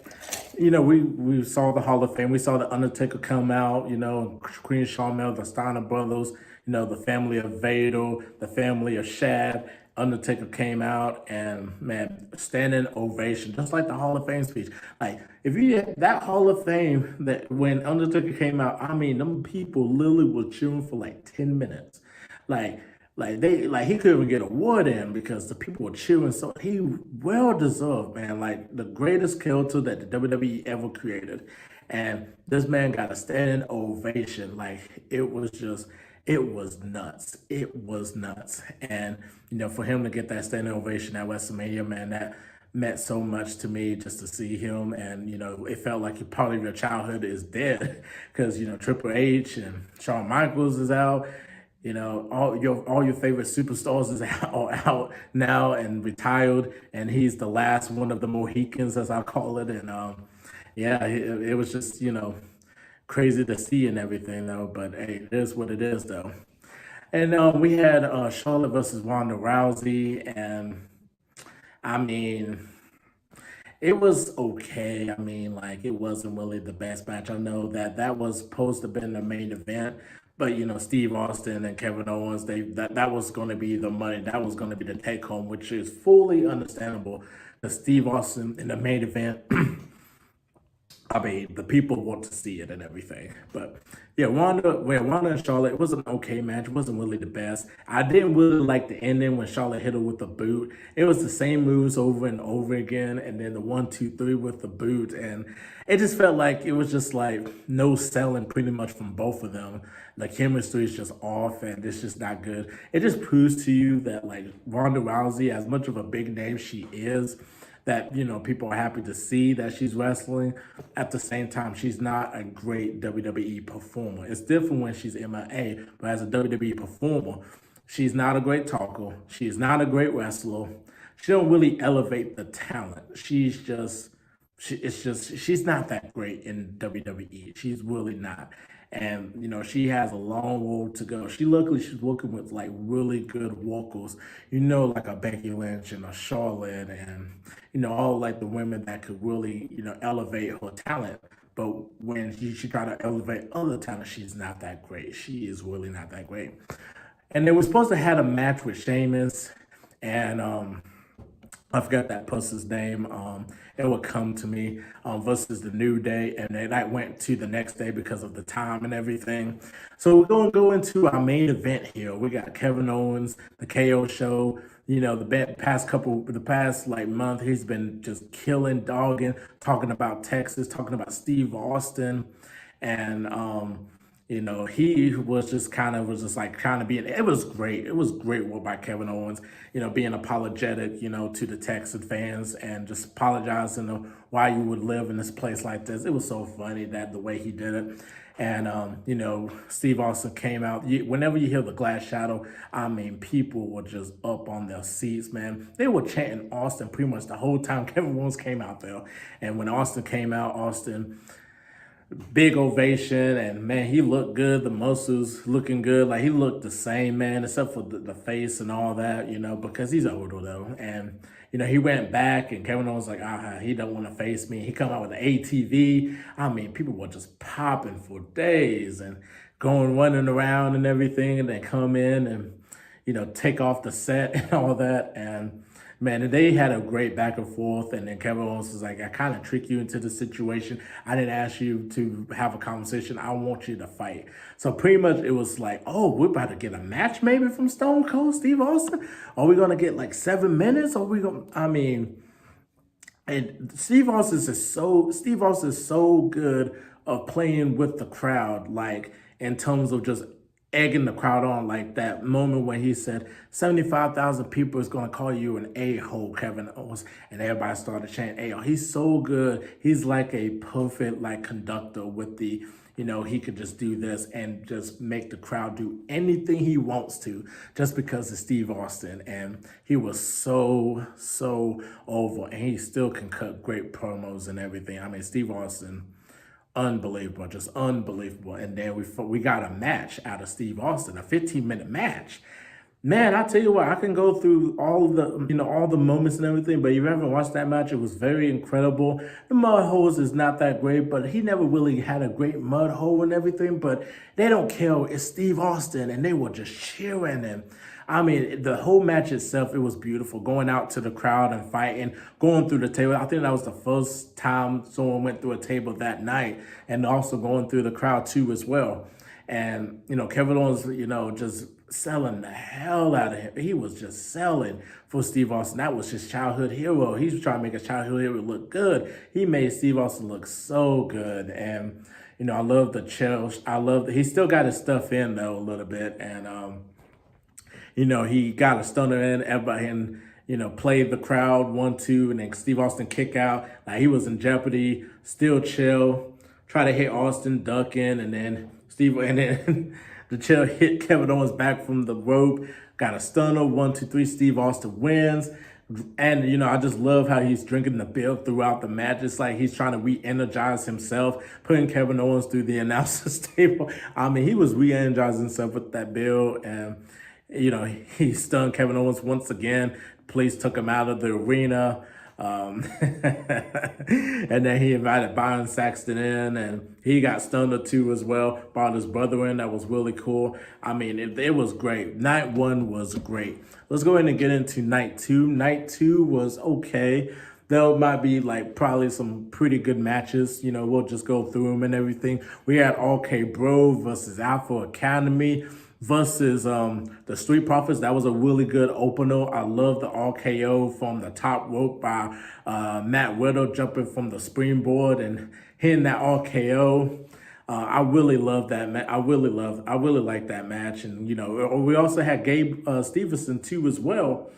we saw the Hall of Fame. We saw the Undertaker come out, Queen Sharmell, the Steiner brothers, the family of Vader, the family of Shad. Undertaker came out, and man, standing ovation, just like the Hall of Fame speech. Like, if you that Hall of Fame, that when Undertaker came out, I mean, them people literally were cheering for like 10 minutes. Like he couldn't even get a word in because the people were cheering. So he well deserved, man. Like, the greatest character that the WWE ever created, and this man got a standing ovation. Like, it was nuts. It was nuts. And, for him to get that standing ovation at WrestleMania, man, that meant so much to me just to see him. And, it felt like part of your childhood is dead because, Triple H and Shawn Michaels is out. All your favorite superstars is out now and retired. And he's the last one of the Mohicans, as I call it. And, it was just, crazy to see and everything though, but hey, it is what it is though. And we had Charlotte versus Ronda Rousey, and I mean, it was okay. I mean, like, it wasn't really the best match. I know that was supposed to have been the main event, but Steve Austin and Kevin Owens, that was going to be the money. That was going to be the take home, which is fully understandable. The Steve Austin in the main event. I mean, the people want to see it and everything. But yeah, Ronda and Charlotte, it was an okay match. It wasn't really the best. I didn't really like the ending when Charlotte hit her with the boot. It was the same moves over and over again, and then the 1, 2, 3 with the boot. And it just felt like it was just like no selling pretty much from both of them. The chemistry is just off, and it's just not good. It just proves to you that, like, Ronda Rousey, as much of a big name she is, that, people are happy to see that she's wrestling. At the same time, she's not a great WWE performer. It's different when she's MMA, but as a WWE performer, she's not a great talker. She's not a great wrestler. She don't really elevate the talent. She's not that great in WWE. She's really not. And she has a long road to go. She's working with like really good workers, like a Becky Lynch and a Charlotte, and all like the women that could really elevate her talent. But when she try to elevate other talent, she's not that great. She is really not that great. And they were supposed to have a match with Sheamus, and I forgot that person's name. It would come to me versus the New Day, and then I went to the next day because of the time and everything. So we're going to go into our main event here. We got Kevin Owens, the KO show. The past like month, he's been just killing, dogging, talking about Texas, talking about Steve Austin, and he was just kind of being, it was great. It was great work by Kevin Owens, being apologetic, to the Texan fans and just apologizing of why you would live in this place like this. It was so funny that the way he did it. And, Steve Austin came out. Whenever you hear the glass shadow, people were just up on their seats, man. They were chanting Austin pretty much the whole time Kevin Owens came out there. And when Austin came out, big ovation, and man, he looked good. The muscles looking good. Like, he looked the same, man, except for the face and all that, because he's older though. And he went back, and Kevin Owens was like, he don't want to face me. He come out with an ATV. People were just popping for days and running around and everything, and then come in and take off the set and all that. And man, they had a great back and forth, and then Kevin Owens was like, I kind of tricked you into the situation. I didn't ask you to have a conversation. I want you to fight. So pretty much it was like, oh, we're about to get a match maybe from Stone Cold Steve Austin? Are we going to get like 7 minutes? And Steve Austin is so good of playing with the crowd, like in terms of just egging the crowd on, like that moment when he said 75,000 people is going to call you an a-hole, Kevin Owens, and everybody started chanting a-hole. He's so good. He's like a perfect like conductor with the, he could just do this and just make the crowd do anything he wants to just because of Steve Austin. And he was so over, and he still can cut great promos and everything. Steve Austin, unbelievable, just unbelievable. And then we got a match out of Steve Austin, a 15-minute match. Man, I tell you what, I can go through all the moments and everything, but if you haven't watched that match, it was very incredible. The mud holes is not that great, but he never really had a great mud hole and everything, but they don't care. It's Steve Austin, and they were just cheering. And the whole match itself, it was beautiful. Going out to the crowd and fighting, going through the table. I think that was the first time someone went through a table that night, and also going through the crowd too as well. And, Kevin Owens, just selling the hell out of him. He was just selling for Steve Austin. That was his childhood hero. He was trying to make a childhood hero look good. He made Steve Austin look so good. And, I love the chill. He still got his stuff in though a little bit. And, he got a stunner in, everybody, and, played the crowd 1-2, and then Steve Austin kick out. Like, he was in jeopardy, still chill, try to hit Austin, ducking, and then the chill hit Kevin Owens back from the rope, got a stunner, 1, 2, 3, Steve Austin wins. And, I just love how he's drinking the beer throughout the match. It's like he's trying to re-energize himself, putting Kevin Owens through the announcer's table. He was re-energizing himself with that beer, and he stunned Kevin Owens once again. Police took him out of the arena. And then he invited Byron Saxton in, and he got stunned too as well. Brought his brother in. That was really cool. It was great. Night 1 was great. Let's go ahead and get into night 2. Night 2 was okay. There might be probably some pretty good matches. We'll just go through them and everything. We had RK Bro versus Alpha Academy versus the Street Profits. That was a really good opener. I love the RKO from the top rope by Matt Riddle, jumping from the springboard and hitting that RKO. I really love that. I really like that match. And we also had Gabe Stevenson too as well.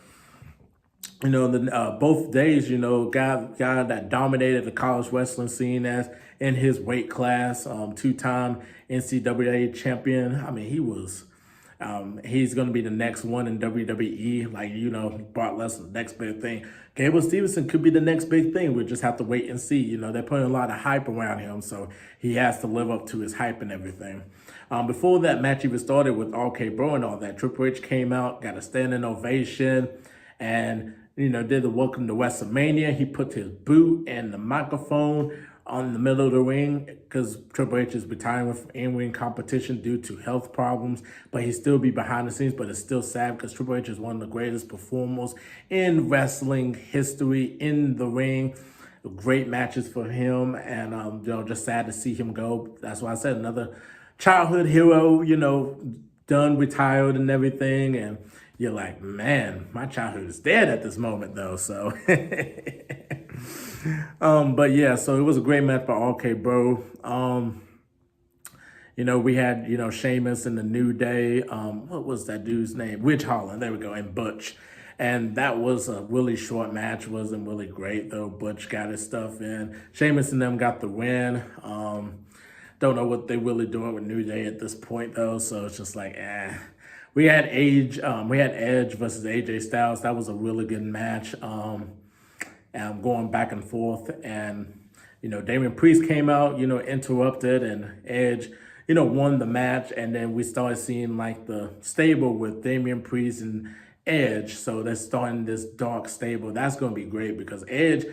both days, guy that dominated the college wrestling scene as in his weight class, two-time NCAA champion. I mean, he's going to be the next one in WWE. Like, Brock Lesnar, the next big thing. Gable Stevenson could be the next big thing. We'll just have to wait and see. They're putting a lot of hype around him, so he has to live up to his hype and everything. Before that match even started with RK Bro and all that, Triple H came out, got a standing ovation, and did the welcome to WrestleMania. He put his boot and the microphone on the middle of the ring because Triple H is retiring from in-ring competition due to health problems, but he still be behind the scenes. But it's still sad because Triple H is one of the greatest performers in wrestling history in the ring. Great matches for him, and just sad to see him go. That's why I said another childhood hero, done, retired and everything, and you're like, man, my childhood is dead at this moment though. So, but yeah, so it was a great match by RK Bro. We had, Sheamus and the New Day. What was that dude's name? Ridge Holland. There we go. And Butch. And that was a really short match. Wasn't really great though. Butch got his stuff in. Sheamus and them got the win. Don't know what they're really doing with New Day at this point though. So it's just like, We had Edge versus AJ Styles. That was a really good match. And going back and forth, and Damian Priest came out, interrupted, and Edge, won the match. And then we started seeing like the stable with Damian Priest and Edge. So they're starting this dark stable. That's going to be great because Edge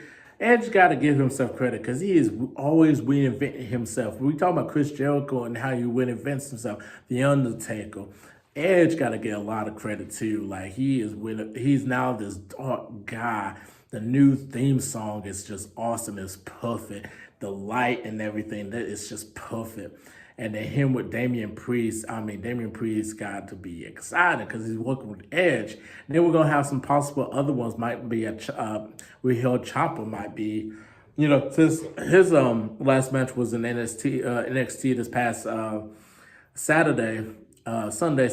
got to give himself credit because he is always reinventing himself. We talk about Chris Jericho and how he reinvents himself. The Undertaker. Edge got to get a lot of credit too. Like he's now this dark guy. The new theme song is just awesome. It's perfect. The light and everything, that is just perfect. And then him with Damian Priest. I mean, Damian Priest got to be excited because he's working with Edge. And then we're gonna have some possible other ones. Might be we heard Ciampa might be. His last match was in NXT this past Saturday. Sunday,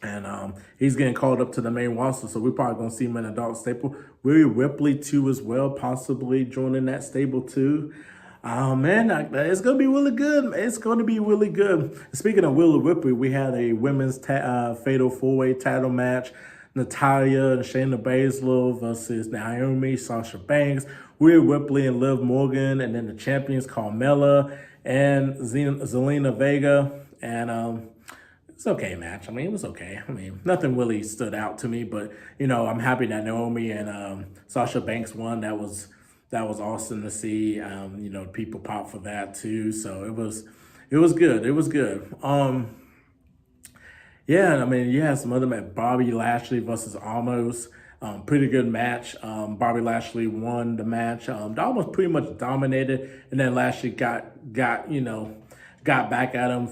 and he's getting called up to the main roster, so we're probably gonna see him in a dark stable. Rhea Ripley too, as well, possibly joining that stable too. Man, it's gonna be really good. It's gonna be really good. Speaking of Rhea Ripley, we had a women's fatal four-way title match. Natalya and Shayna Baszler versus Naomi, Sasha Banks, Rhea Ripley and Liv Morgan, and then the champions Carmella and Zelina Vega. And it's okay match. I mean, it was okay. I mean, nothing really stood out to me, but I'm happy that Naomi and Sasha Banks won. That was awesome to see. People pop for that too. So it was good. It was good. Yeah, I mean, you had some other match. Bobby Lashley versus Almost. Pretty good match. Bobby Lashley won the match. Almost pretty much dominated, and then Lashley got back at him,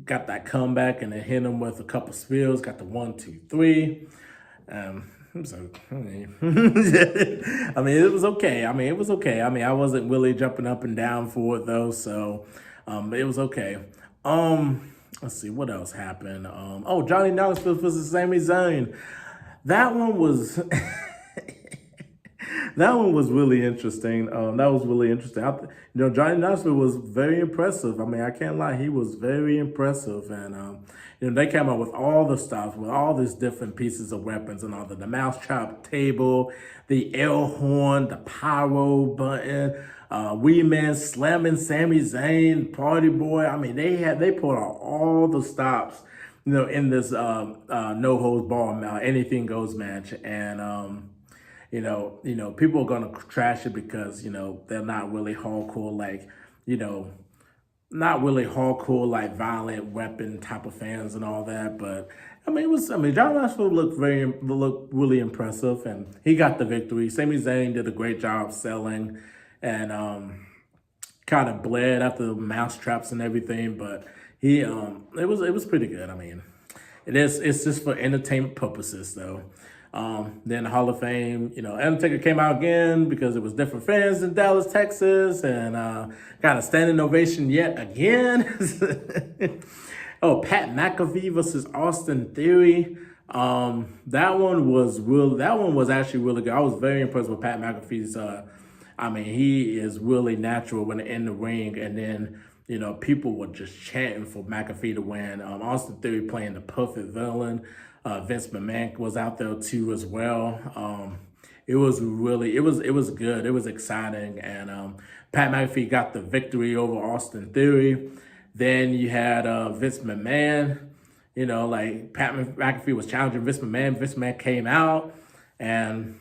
got that comeback, and then hit him with a couple spills, got the 1, 2, 3. So, I mean, it was okay. I wasn't really jumping up and down for it though, so it was okay. Let's see what else happened. Johnny Knoxville versus Sami Zayn. That one was that one was really interesting. Johnny Knoxville was very impressive. I mean, I can't lie, he was very impressive. And they came up with all the stuff, with all these different pieces of weapons and all the mousetrap table, the air horn, the pyro button, Wee Man slamming Sami Zayn, Party Boy. I mean, they put out all the stops, in this no holds barred anything goes match. And people are gonna trash it because they're not really hardcore, like violent weapon type of fans and all that. But John Knoxville looked really impressive, and he got the victory. Sami Zayn did a great job selling, and kind of bled after the mouse traps and everything. But he it was pretty good. I mean, it's just for entertainment purposes though. Then the Hall of Fame, Undertaker came out again because it was different fans in Dallas, Texas, and got a standing ovation yet again. Pat McAfee versus Austin Theory. That one was real. That one was actually really good. I was very impressed with Pat McAfee's. I mean, he is really natural when in the ring, and then people were just chanting for McAfee to win. Austin Theory playing the perfect villain. Vince McMahon was out there too as well. It was good. It was exciting, and Pat McAfee got the victory over Austin Theory. Then you had Vince McMahon. Like Pat McAfee was challenging Vince McMahon. Vince McMahon came out and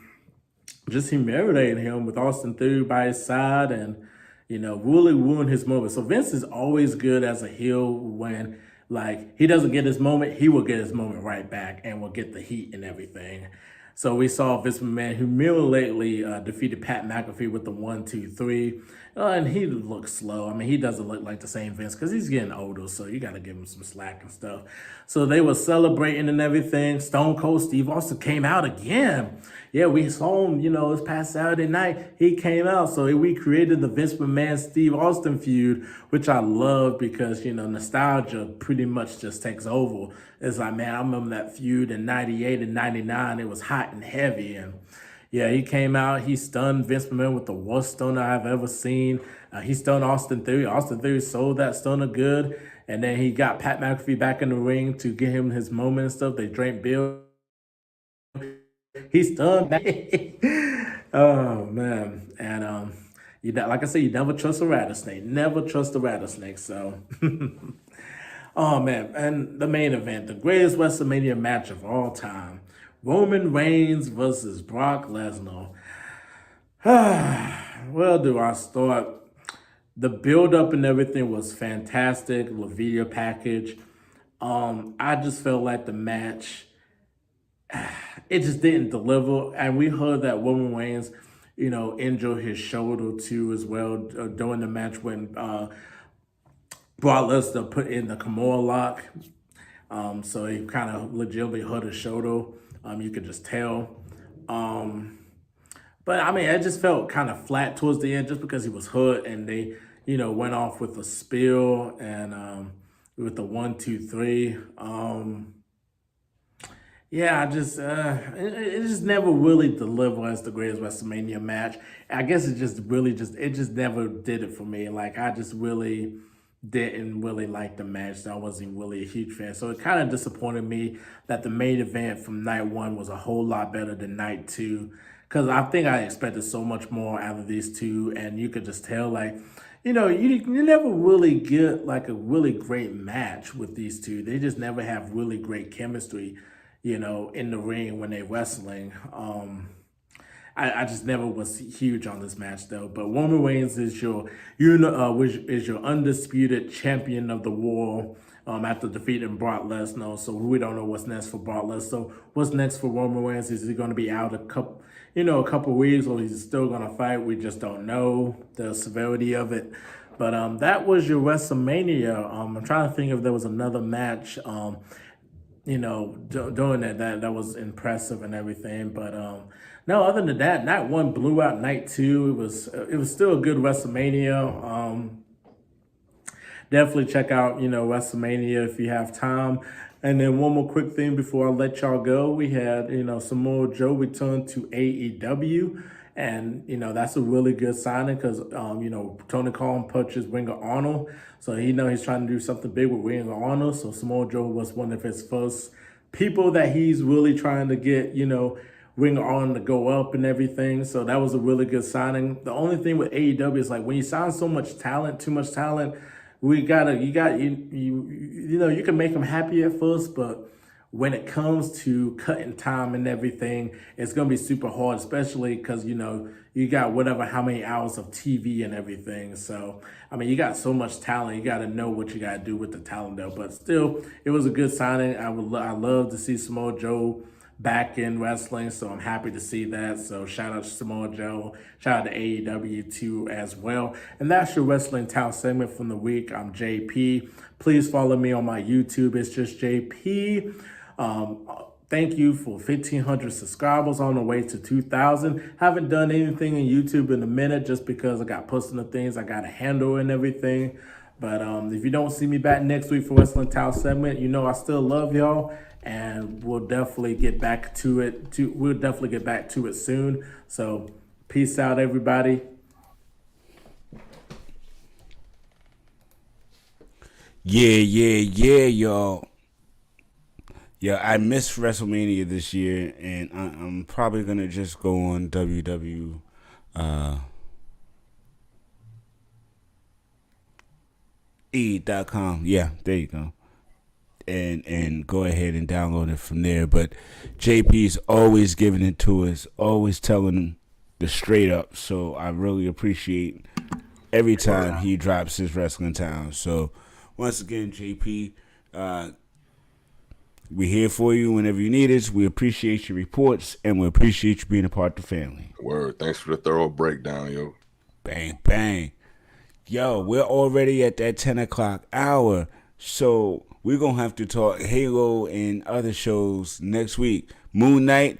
just humiliated him with Austin Theory by his side, and really ruined his moment. So Vince is always good as a heel when like he doesn't get his moment, he will get his moment right back and will get the heat and everything. So we saw Vince McMahon humiliately defeated Pat McAfee with the 1-2-3. And he looks slow. I mean, he doesn't look like the same Vince because he's getting older, so you got to give him some slack and stuff. So they were celebrating and everything. Stone Cold Steve Austin came out again. Yeah, we saw him, this past Saturday night. He came out. So we created the Vince McMahon Steve Austin feud, which I love because, nostalgia pretty much just takes over. It's like, man, I remember that feud in 98 and 99. It was hot and heavy. And yeah, he came out. He stunned Vince McMahon with the worst stunner I've ever seen. He stunned Austin Theory. Austin Theory sold that stunner good. And then he got Pat McAfee back in the ring to get him his moment and stuff. They drank beer. He stunned. Oh, man. And like I said, you never trust a rattlesnake. Never trust a rattlesnake. So, oh, man. And the main event, the greatest WrestleMania match of all time. Roman Reigns versus Brock Lesnar. Where do I start? The build-up and everything was fantastic. The video package. I just felt like the match, it just didn't deliver. And we heard that Roman Reigns, injured his shoulder too as well during the match when Brock Lesnar put in the Kimura lock. So he kind of legitimately hurt his shoulder. You could just tell. But I mean, it just felt kind of flat towards the end just because he was hurt and they, went off with a spill and with the 1-2-3. Yeah, I just it just never really delivered as the greatest WrestleMania match. I guess it just never did it for me. Like I just really didn't really like the match. I wasn't really a huge fan. So it kind of disappointed me that the main event from night one was a whole lot better than night two. Because I think I expected so much more out of these two. And you could just tell, like, you never really get like a really great match with these two. They just never have really great chemistry, in the ring when they're wrestling. I just never was huge on this match though. But Roman Reigns is your undisputed champion of the world after defeating Brock Lesnar. So we don't know what's next for Brock Lesnar. So what's next for Roman Reigns? Is he going to be out a couple weeks, or is he still going to fight? We just don't know the severity of it. But that was your WrestleMania. I'm trying to think if there was another match. Doing that was impressive and everything. But no, other than that, night one blew out night two. It was still a good WrestleMania. Definitely check out, WrestleMania if you have time. And then one more quick thing before I let y'all go. We had, Samoa Joe return to AEW. And, that's a really good signing because, Tony Khan purchased Ring of Honor. So he's trying to do something big with Ring of Honor. So Samoa Joe was one of his first people that he's really trying to get, Ring of Honor to go up and everything. So that was a really good signing. The only thing with AEW is like when you sign so much talent, too much talent, you can make them happy at first, but when it comes to cutting time and everything, it's going to be super hard, especially because, you got how many hours of TV and everything. So, I mean, you got so much talent. You got to know what you got to do with the talent, though. But still, it was a good signing. I love to see Samoa Joe back in wrestling, so I'm happy to see that. So shout out to Samoa Joe. Shout out to AEW, too, as well. And that's your Wrestling Town segment from the week. I'm JP. Please follow me on my YouTube. It's just JP. Thank you for 1,500 subscribers on the way to 2,000. Haven't done anything in YouTube in a minute just because I got personal things I got to handle and everything. But if you don't see me back next week for Westland Town segment, you know I still love y'all, and we'll definitely get back to it. We'll definitely get back to it soon. So peace out, everybody. Yeah, y'all. Yeah, I missed WrestleMania this year, and I'm probably gonna just go on WWE.com. Yeah, there you go. And go ahead and download it from there. But JP's always giving it to us, always telling the straight up. So I really appreciate every time he drops his Wrestling Town. So once again, JP, we're here for you whenever you need us. We appreciate your reports, and we appreciate you being a part of the family. Word. Thanks for the thorough breakdown, yo. Bang, bang. Yo, we're already at that 10 o'clock hour, so we're going to have to talk Halo and other shows next week. Moon Knight.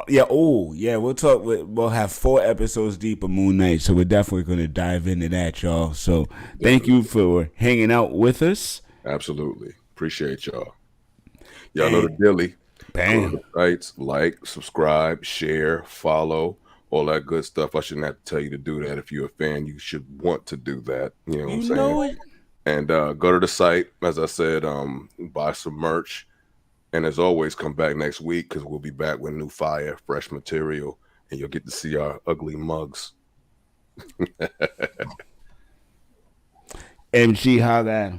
We'll have 4 episodes deep of Moon Knight, so we're definitely going to dive into that, y'all. So thank you for hanging out with us. Absolutely. Appreciate y'all. Y'all know the dilly. Bam. Go to the sites, like, subscribe, share, follow, all that good stuff. I shouldn't have to tell you to do that. If you're a fan, you should want to do that. You know what I'm saying? Know it. And go to the site, as I said, buy some merch. And as always, come back next week because we'll be back with new fire, fresh material, and you'll get to see our ugly mugs. MG, how that?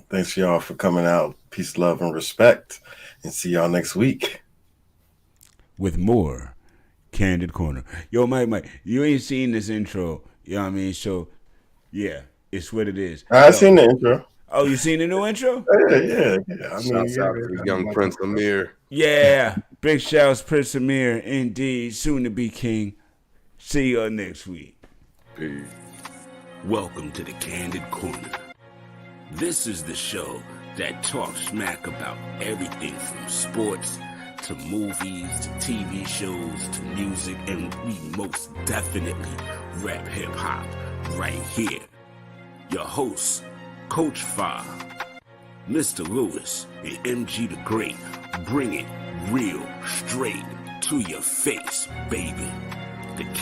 Thanks y'all for coming out. Peace, love, and respect. And see y'all next week. With more Candid Corner. Yo, Mike, you ain't seen this intro. You know what I mean? So, yeah, it's what it is. I seen the intro. Oh, you seen the new intro? Yeah. I mean, Shouts out to young Prince Amir. Yeah. Big shouts, Prince Amir, indeed. Soon to be king. See you next week. Peace. Welcome to the Candid Corner. This is the show that talks smack about everything from sports to movies to TV shows to music, and we most definitely rap hip-hop right here. Your hosts, Coach Fa, Mr. Lewis, and MG the Great, bring it real straight to your face, baby.